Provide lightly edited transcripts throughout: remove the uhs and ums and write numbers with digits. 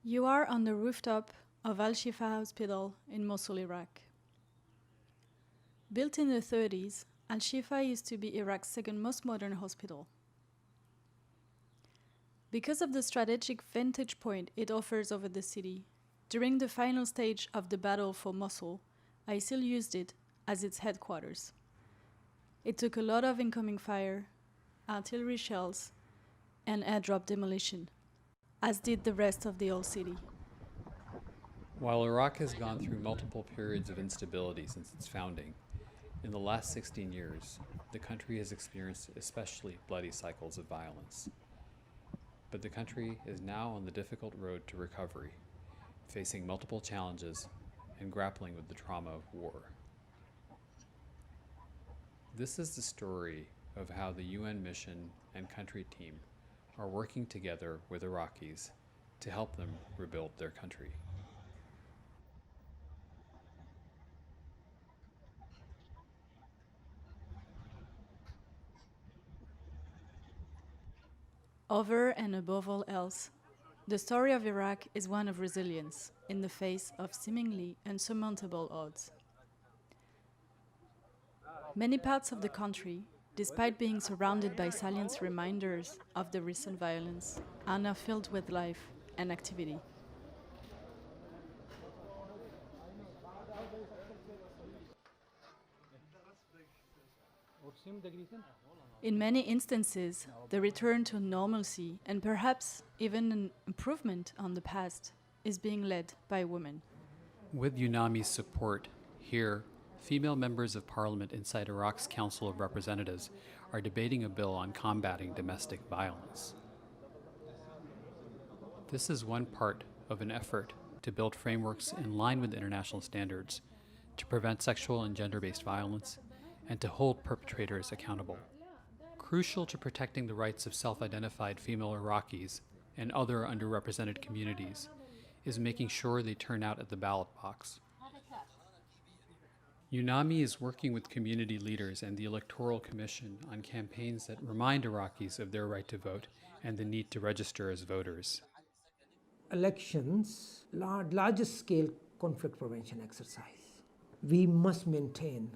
You are on the rooftop of Shifa Hospital in Mosul, Iraq. Built in the 30s, Shifa used to be Iraq's second most modern hospital. Because of the strategic vantage point it offers over the city, during the final stage of the battle for Mosul, ISIL used it as its headquarters. It took a lot of incoming fire, artillery shells, and airdrop demolition, as did the rest of the old city. While Iraq has gone through multiple periods of instability since its founding, in the last 16 years, the country has experienced especially bloody cycles of violence. But the country is now on the difficult road to recovery, facing multiple challenges and grappling with the trauma of war. This is the story of how the UN mission and country team are working together with Iraqis to help them rebuild their country. Over and above all else, the story of Iraq is one of resilience in the face of seemingly insurmountable odds. Many parts of the country, despite being surrounded by silent reminders of the recent violence, are now filled with life and activity. In many instances, the return to normalcy and perhaps even an improvement on the past is being led by women. With UNAMI's support, here, female members of parliament inside Iraq's Council of Representatives are debating a bill on combating domestic violence. This is one part of an effort to build frameworks in line with international standards to prevent sexual and gender-based violence and to hold perpetrators accountable. Crucial to protecting the rights of self-identified female Iraqis and other underrepresented communities is making sure they turn out at the ballot box. UNAMI is working with community leaders and the Electoral Commission on campaigns that remind Iraqis of their right to vote and the need to register as voters. Elections, largest scale conflict prevention exercise. We must maintain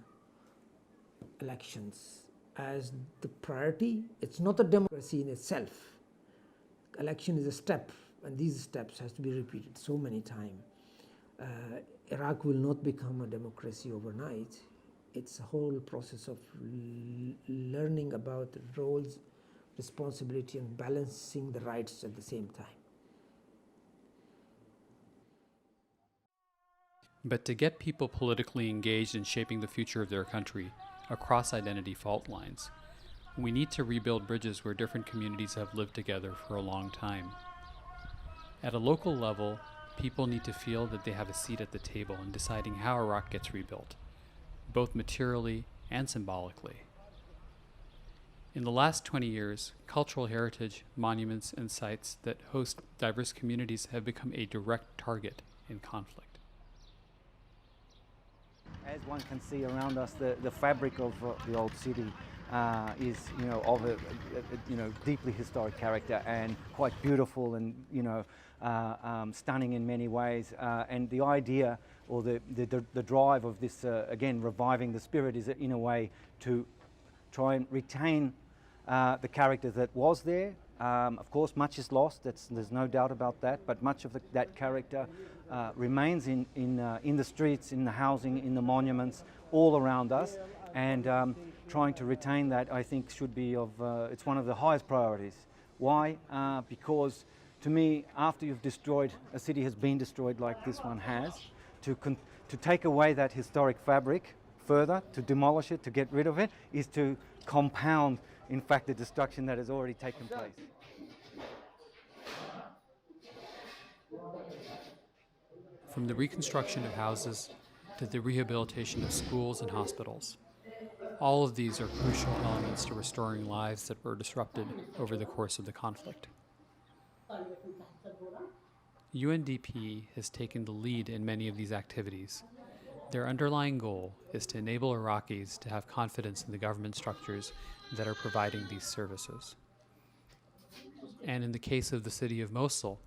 elections as the priority. It's not a democracy in itself. Election is a step, and these steps has to be repeated so many times. Iraq will not become a democracy overnight. It's a whole process of learning about the roles, responsibility, and balancing the rights at the same time. But to get people politically engaged in shaping the future of their country across identity fault lines, we need to rebuild bridges where different communities have lived together for a long time. At a local level, people need to feel that they have a seat at the table in deciding how Iraq gets rebuilt, both materially and symbolically. In the last 20 years, cultural heritage, monuments, and sites that host diverse communities have become a direct target in conflict. As one can see around us, the fabric of the old city is, of a deeply historic character and quite beautiful and, stunning in many ways. And the idea or the drive of this, again, reviving the spirit is in a way to try and retain the character that was there. Of course, much is lost, there's no doubt about that, but much of that character remains in the streets, in the housing, in the monuments, all around us, and trying to retain that, I think, should be it's one of the highest priorities. Why? Because to me, after you've destroyed, a city has been destroyed like this one has, to take away that historic fabric further, to demolish it, to get rid of it, is to compound, in fact, the destruction that has already taken place. From the reconstruction of houses to the rehabilitation of schools and hospitals, all of these are crucial elements to restoring lives that were disrupted over the course of the conflict. UNDP has taken the lead in many of these activities. Their underlying goal is to enable Iraqis to have confidence in the government structures that are providing these services. And in the case of the city of Mosul,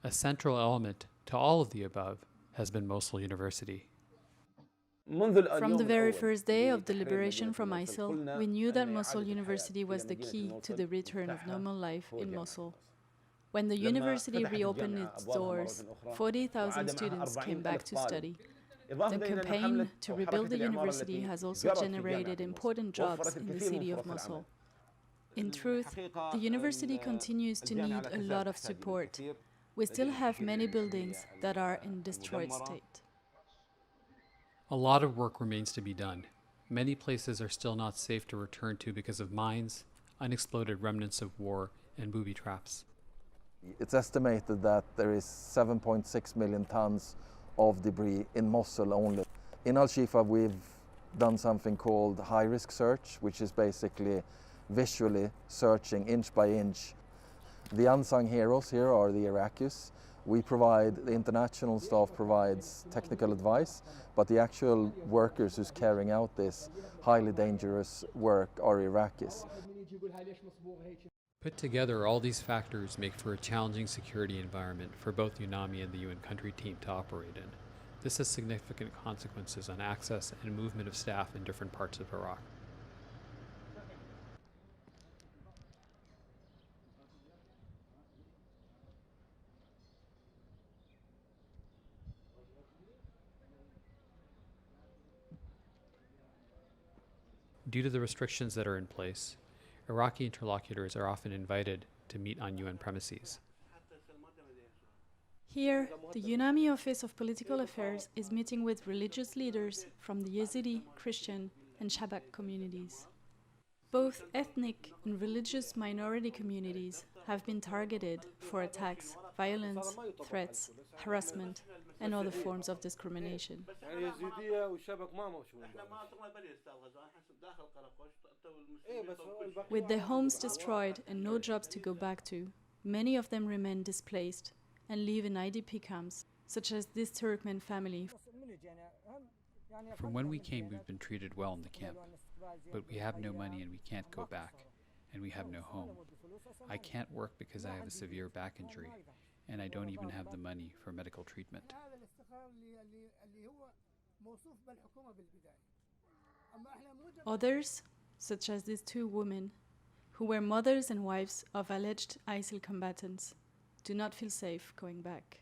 A central element to all of the above has been Mosul University. From the very first day of the liberation from ISIL, we knew that Mosul University was the key to the return of normal life in Mosul. When the university reopened its doors, 40,000 students came back to study. The campaign to rebuild the university has also generated important jobs in the city of Mosul. In truth, the university continues to need a lot of support. We still have many buildings that are in destroyed state. A lot of work remains to be done. Many places are still not safe to return to because of mines, unexploded remnants of war, and booby traps. It's estimated that there is 7.6 million tons of debris in Mosul only. In Al-Shifa we've done something called high-risk search, which is basically visually searching inch by inch. The unsung heroes here are the Iraqis. The international staff provides technical advice, but the actual workers who's carrying out this highly dangerous work are Iraqis. Put together, all these factors make for a challenging security environment for both UNAMI and the UN country team to operate in. This has significant consequences on access and movement of staff in different parts of Iraq. Due to the restrictions that are in place, Iraqi interlocutors are often invited to meet on UN premises. Here, the UNAMI Office of Political Affairs is meeting with religious leaders from the Yazidi, Christian, and Shabak communities. Both ethnic and religious minority communities have been targeted for attacks, violence, threats, harassment, and other forms of discrimination. With their homes destroyed and no jobs to go back to, many of them remain displaced and live in IDP camps, such as this Turkmen family. From when we came, we've been treated well in the camp, but we have no money and we can't go back, and we have no home. I can't work because I have a severe back injury, and I don't even have the money for medical treatment. Others, such as these two women, who were mothers and wives of alleged ISIL combatants, do not feel safe going back.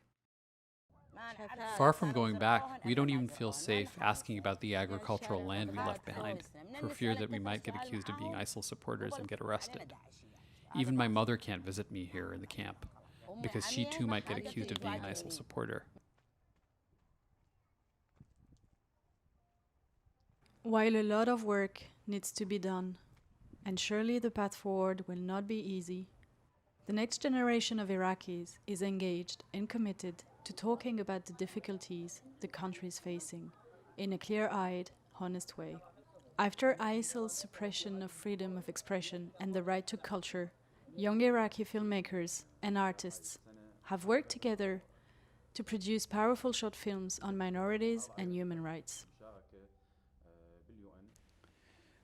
Far from going back, we don't even feel safe asking about the agricultural land we left behind, for fear that we might get accused of being ISIL supporters and get arrested. Even my mother can't visit me here in the camp, because she too might get accused of being an ISIL supporter. While a lot of work needs to be done, and surely the path forward will not be easy, the next generation of Iraqis is engaged and committed to talking about the difficulties the country is facing in a clear-eyed, honest way. After ISIL's suppression of freedom of expression and the right to culture, young Iraqi filmmakers and artists have worked together to produce powerful short films on minorities and human rights.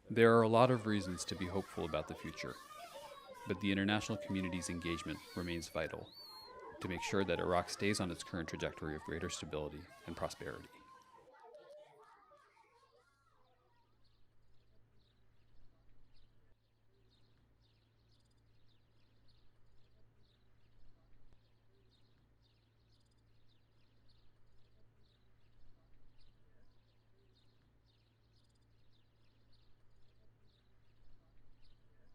There are a lot of reasons to be hopeful about the future, but the international community's engagement remains vital to make sure that Iraq stays on its current trajectory of greater stability and prosperity.